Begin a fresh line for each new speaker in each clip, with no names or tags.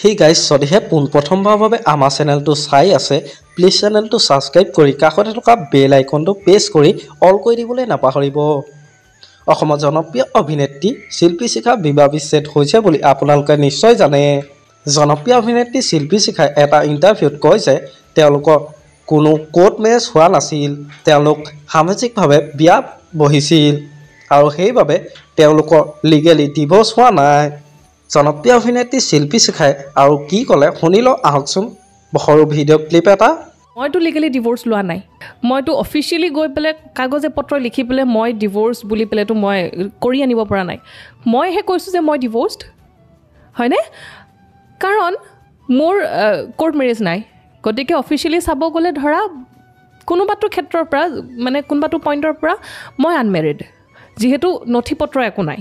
Hey guys, যদিহে পোনপ্ৰথমবাৰৰ বাবে আমাৰ চেনেলটো চাই আছে, প্লিজ চেনেলটো সাবস্ক্ৰাইব কৰি কাষতে থকা বেল আইকনটো প্ৰেছ কৰি অল কৰি দিবলৈ নাপাহৰিব। অসমৰ জনপ্ৰিয় অভিনেত্ৰী শিল্পী শিখা বিবাহ বিচ্ছেদ হৈছে বুলি আপোনালোকে নিশ্চয় জানে। জনপ্ৰিয় অভিনেত্ৰী শিল্পী শিখাই এটা ইণ্টাৰভিউত কয় যে তেওঁলোকৰ কোনো কোৰ্ট মেৰেজ হোৱা নাছিল, তেওঁলোক সামাজিকভাৱে বিয়া বহিছিল আৰু সেইবাবে তেওঁলোকৰ লিগেলি ডিভোৰ্চ হোৱা নাই। জনপ্ৰিয় অভিনেত্ৰী শিল্পী শিখাই আৰু কি ক'লে শুনি লওঁ আহকচোন সৰু ভিডিঅ' ক্লিপ এটা।
মইতো লিগেলি ডিভোৰ্চ লোৱা নাই, মইতো অফিচিয়েলি গৈ পেলাই কাগজে পত্ৰ লিখি পেলাই মই ডিভোৰ্চ বুলি পেলাইতো মই কৰি আনিব পৰা নাই। মইহে কৈছোঁ যে মই ডিভোৰ্চড, হয়নে? কাৰণ মোৰ কোৰ্ট মেৰেজ নাই, গতিকে অফিচিয়েলি চাব গ'লে ধৰা কোনোবাটো ক্ষেত্ৰৰ পৰা মানে কোনোবাটো পইণ্টৰ পৰা মই আনমেৰিড, যিহেতু নথি পত্ৰ একো নাই।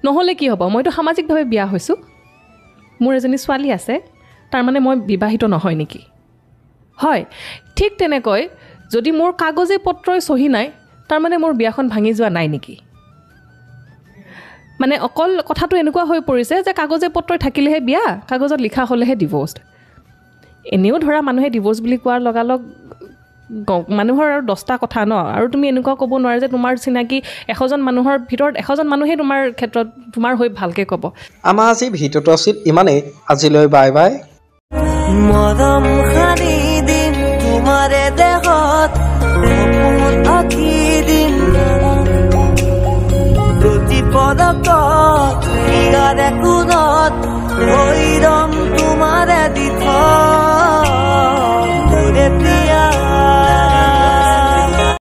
নহ'লে কি হ'ব, মইতো সামাজিকভাৱে বিয়া হৈছোঁ, মোৰ এজনী ছোৱালী আছে, তাৰমানে মই বিবাহিত নহয় নেকি? হয়, ঠিক তেনেকৈ যদি মোৰ কাগজে পত্ৰই চহী নাই, তাৰমানে মোৰ বিয়াখন ভাঙি যোৱা নাই নেকি? মানে অকল কথাটো এনেকুৱা হৈ পৰিছে যে কাগজে পত্ৰই থাকিলেহে বিয়া, কাগজত লিখা হ'লেহে ডিভোৰ্চড। এনেও ধৰা মানুহে ডিভোৰ্চ বুলি কোৱাৰ লগালগ মানুহৰ আৰু 10টা কথা ন, আৰু তুমি এনেকুৱা ক'ব নোৱাৰা যে তোমাৰ চিনাকি 100জন মানুহৰ ভিতৰত 100জন মানুহেই তোমাৰ ক্ষেত্ৰত তোমাৰ হৈ ভালকৈ ক'ব।
আমাৰ আজি ভিডিঅ'টো আছিল ইমানেই, আজিলৈ বাই বাই।